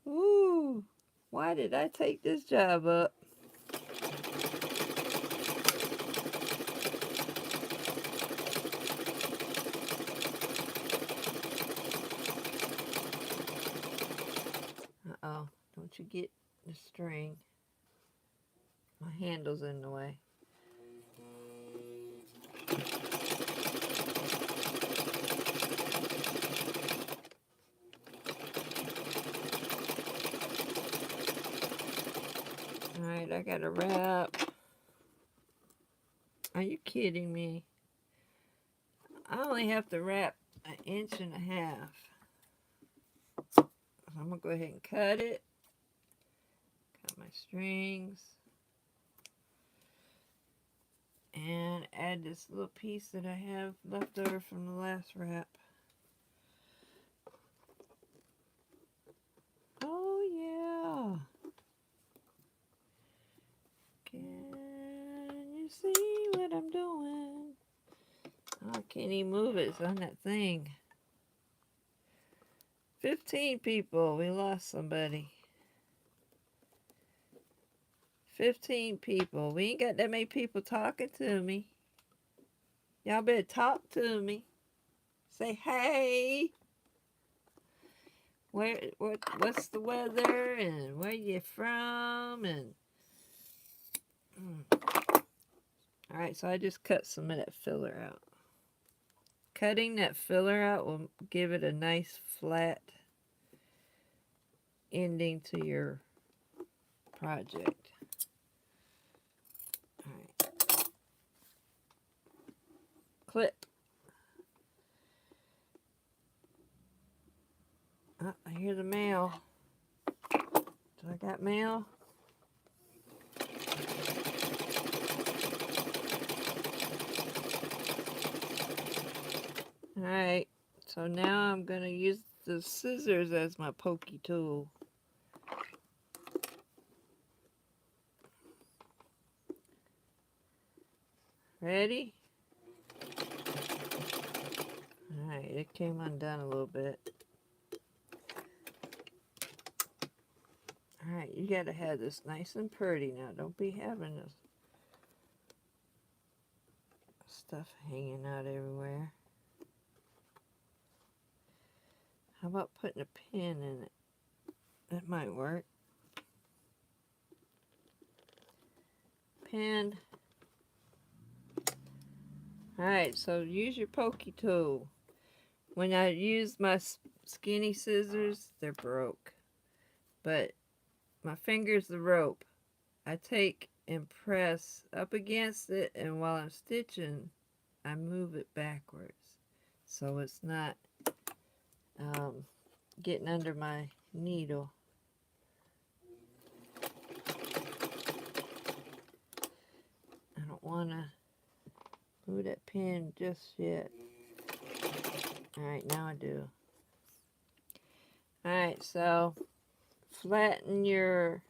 Woo! Why did I take this job up? Uh-oh. Don't you get the string. My handle's in the way. Alright, I gotta wrap. Are you kidding me? I only have to wrap 1.5 inches. So I'm gonna go ahead and cut it. Cut my strings. And add this little piece that I have left over from the last wrap. Oh yeah. Can you see what I'm doing? Oh, I can't even move it. It's on that thing. 15 people. We lost somebody. 15 people. We ain't got that many people talking to me. Y'all better talk to me. Say, hey. What's the weather and where you from and Alright, so I just cut some of that filler out. Cutting that filler out will give it a nice flat ending to your project. Alright. Clip. Oh, I hear the mail. Do I got mail? Alright, so now I'm going to use the scissors as my pokey tool. Ready? Alright, it came undone a little bit. Alright, you got to have this nice and pretty now. Don't be having this stuff hanging out everywhere. How about putting a pin in it? That might work. Pin. Alright, so use your pokey tool. When I use my skinny scissors, they're broke. But my finger's the rope. I take and press up against it, and while I'm stitching, I move it backwards. So it's not getting under my needle. I don't want to move that pin just yet. Alright, now I do. Alright, so flatten your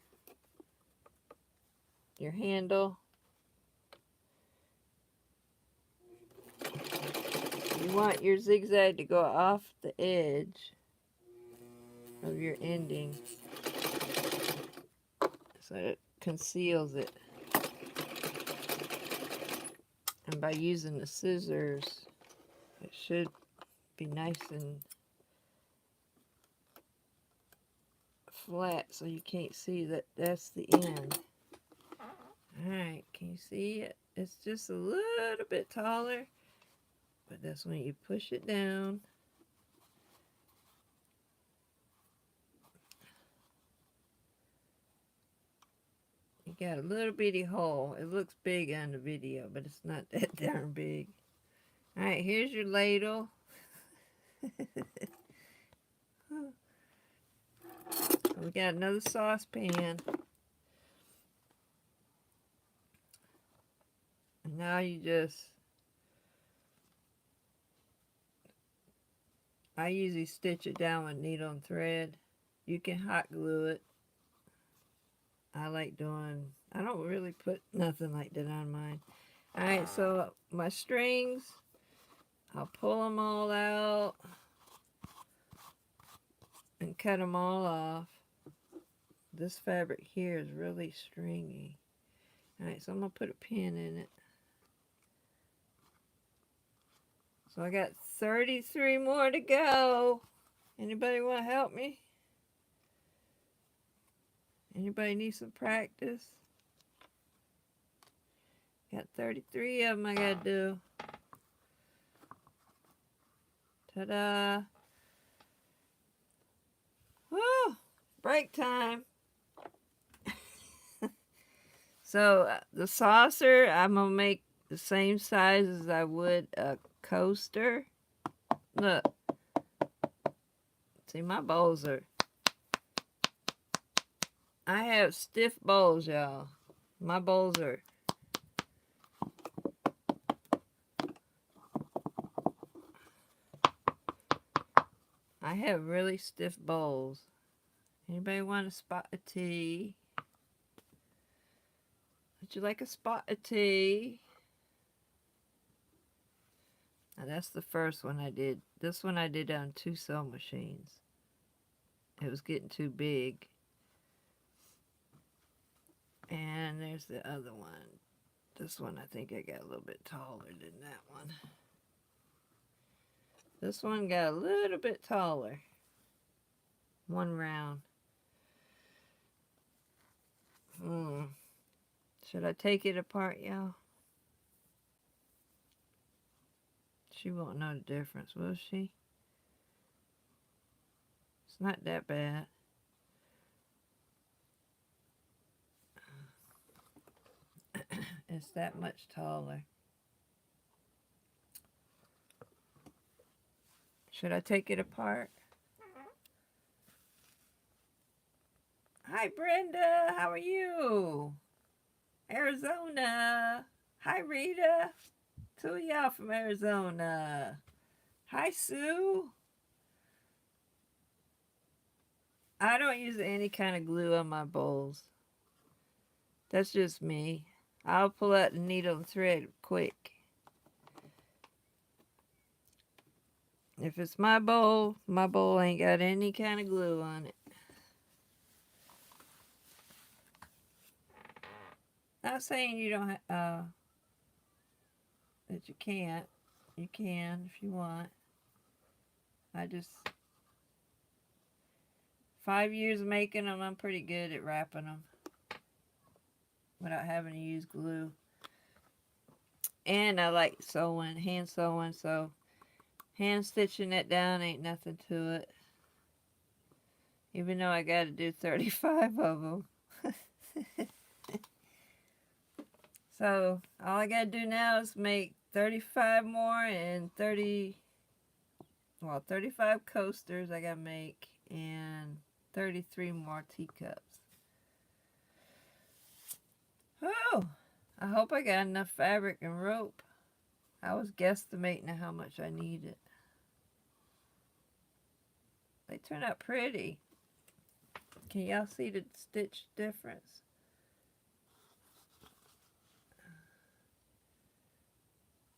handle. You want your zigzag to go off the edge of your ending so it conceals it. And by using the scissors, it should be nice and flat so you can't see that that's the end. Alright, can you see it? It's just a little bit taller, but that's when you push it down. You got a little bitty hole. It looks big on the video, but it's not that darn big. Alright, here's your ladle. We got another saucepan. And now you just... I usually stitch it down with needle and thread. You can hot glue it. I like doing... I don't really put nothing like that on mine. Alright, so my strings, I'll pull them all out and cut them all off. This fabric here is really stringy. Alright, so I'm going to put a pin in it. So I got 33 more to go. Anybody want to help me? Anybody need some practice? Got 33 of them I got to do. Ta-da! Woo! Break time. So the saucer, I'm going to make the same size as I would a coaster. Look. See, my bowls are... I have stiff bowls, y'all. My bowls are... I have really stiff bowls. Anybody want a spot of tea? Would you like a spot of tea? Now that's the first one I did. This one I did on 2 sewing machines. It was getting too big. And there's the other one. This one I think I got a little bit taller than that one. This one got a little bit taller. One round. Should I take it apart, y'all? She won't know the difference, will she? It's not that bad. It's that much taller. Should I take it apart? Hi, Brenda. How are you? Arizona. Hi, Rita. 2 of y'all from Arizona. Hi, Sue. I don't use any kind of glue on my bowls. That's just me. I'll pull out the needle and thread quick. If it's my bowl ain't got any kind of glue on it. Not saying you don't that you can't. You can if you want. I just 5 years making them, I'm pretty good at wrapping them without having to use glue. And I like sewing, hand sewing, so hand stitching it down ain't nothing to it. Even though I got to do 35 of them. So all I got to do now is make 35 more and 35 coasters I got to make and 33 more teacups. Oh, I hope I got enough fabric and rope. I was guesstimating how much I needed. They turn out pretty. Can y'all see the stitch difference?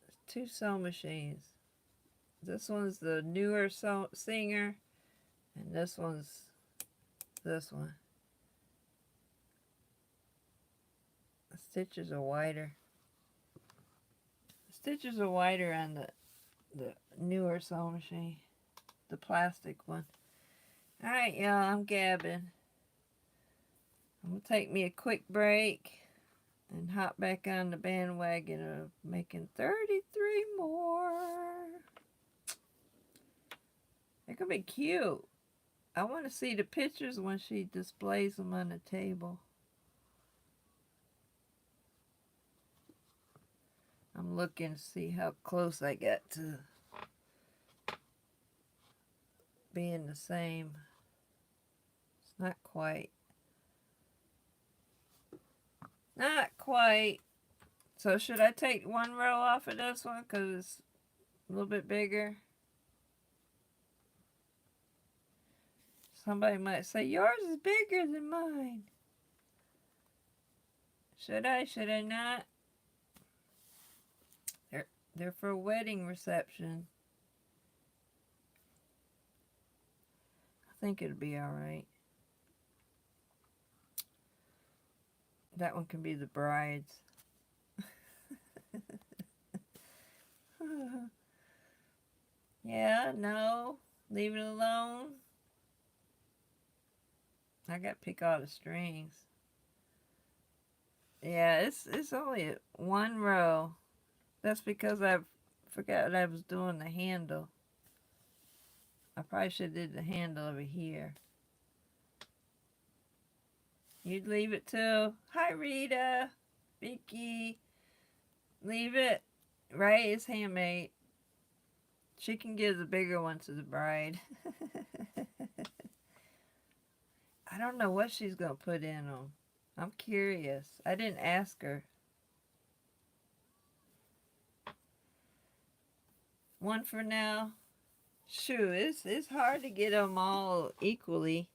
There's 2 sewing machines. This one's the newer Singer, and this one's this one. The stitches are wider. The stitches are wider on the newer sewing machine, the plastic one. Alright, y'all, I'm gabbing. I'm going to take me a quick break and hop back on the bandwagon of making 33 more. They're going to be cute. I want to see the pictures when she displays them on the table. I'm looking to see how close I got to being the same. It's not quite. Not quite. So should I take one row off of this one because it's a little bit bigger? Somebody might say, yours is bigger than mine. Should I? Should I not? They're for a wedding reception. I think it'll be alright. That one can be the bride's. Yeah, no. Leave it alone. I got to pick all the strings. Yeah, it's only 1 row. That's because I forgot I was doing the handle. I probably should have did the handle over here. You'd leave it too. Hi, Rita. Vicky. Leave it. Right? It's handmade. She can give the bigger one to the bride. I don't know what she's going to put in them. I'm curious. I didn't ask her. One for now. Shoot, it's hard to get them all equally.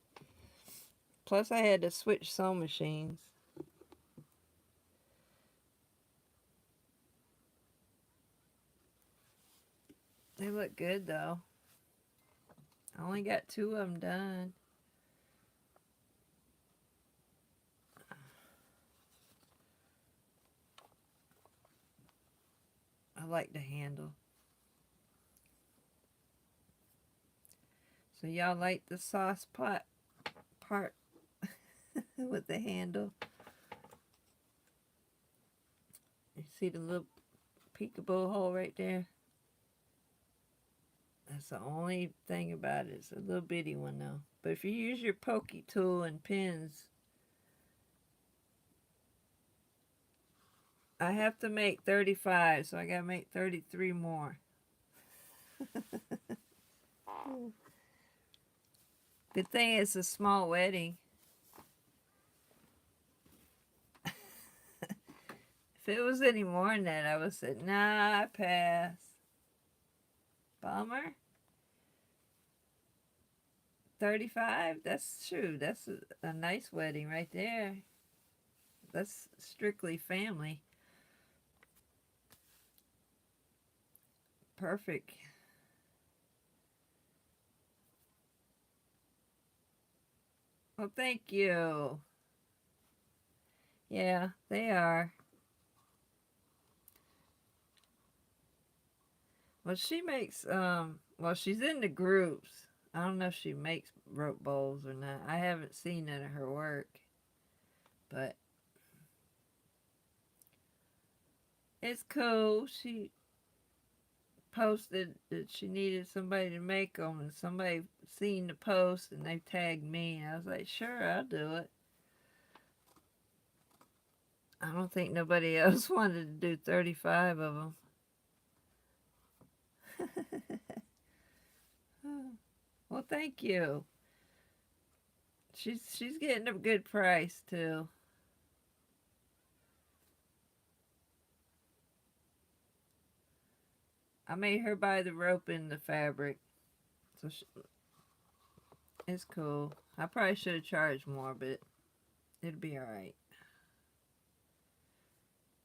Plus, I had to switch sewing machines. They look good, though. I only got 2 of them done. I like the handle. So y'all like the sauce pot part with the handle? You see the little peekaboo hole right there? That's the only thing about it. It's a little bitty one though. But if you use your pokey tool and pins, I have to make 35, so I gotta make 33 more. Good thing it's a small wedding. If it was any more than that, I would have said, nah, I pass. Bummer. 35? That's true. That's a nice wedding right there. That's strictly family. Perfect. Well, thank you. Yeah, they are. Well, she makes, well, she's in the groups. I don't know if she makes rope bowls or not. I haven't seen none of her work. But It's cool. She posted that she needed somebody to make them, and somebody seen the post and they tagged me, and I was like, sure, I'll do it. I don't think nobody else wanted to do 35 of them. Well, thank you. She's getting a good price too. I made her buy the rope and the fabric, so it's cool. I probably should have charged more, but it'll be all right.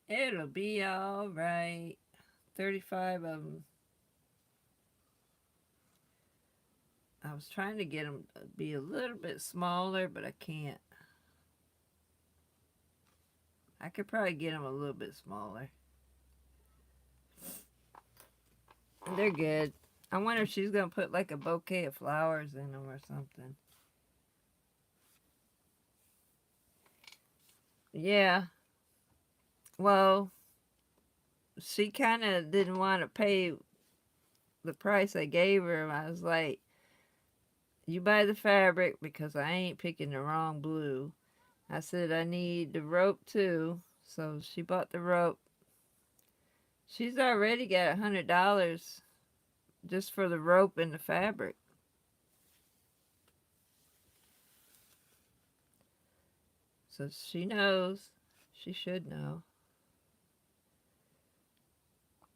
It'll be all right. 35 of them. I was trying to get them to be a little bit smaller, but I can't. I could probably get them a little bit smaller. They're good. I wonder if she's going to put like a bouquet of flowers in them or something. Yeah. Well, she kind of didn't want to pay the price I gave her. I was like, you buy the fabric because I ain't picking the wrong blue. I said I need the rope too. So she bought the rope. She's already got $100 just for the rope and the fabric. So she knows. She should know.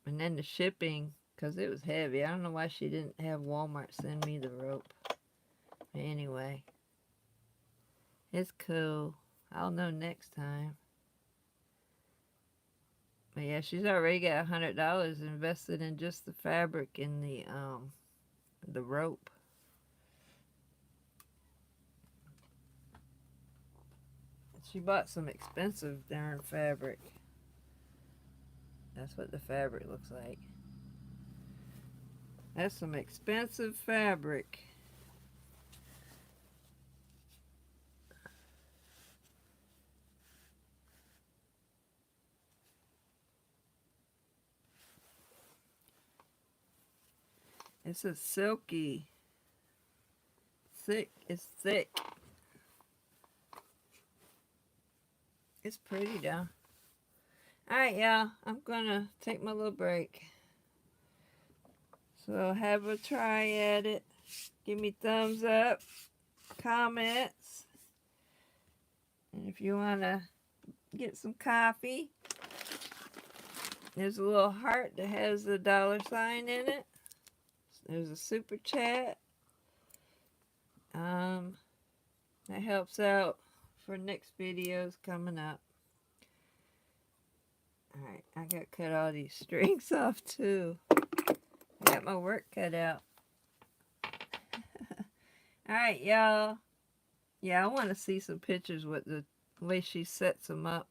And then the shipping, because it was heavy. I don't know why she didn't have Walmart send me the rope. Anyway, it's cool. I'll know next time. But yeah, she's already got $100 invested in just the fabric and the rope. She bought some expensive darn fabric. That's what the fabric looks like. That's some expensive fabric. It's a silky, thick. It's thick. It's pretty though. Alright, y'all. I'm gonna take my little break. So have a try at it. Give me thumbs up, comments. And if you want to get some coffee, there's a little heart that has a $sign in it. There's a super chat. That helps out for next videos coming up. Alright, I got to cut all these strings off too. I got my work cut out. Alright, y'all. Yeah, I want to see some pictures with the way she sets them up.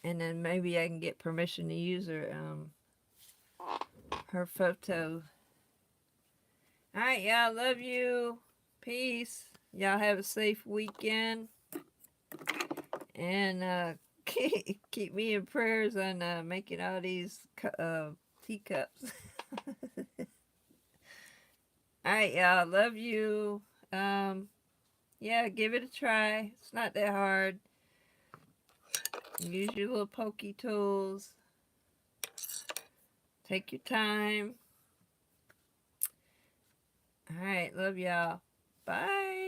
And then maybe I can get permission to use her photo. Alright, y'all. Love you. Peace. Y'all have a safe weekend. And keep me in prayers on making all these teacups. Alright, y'all. Love you. Yeah, give it a try. It's not that hard. Use your little pokey tools. Take your time. Alright, love y'all. Bye.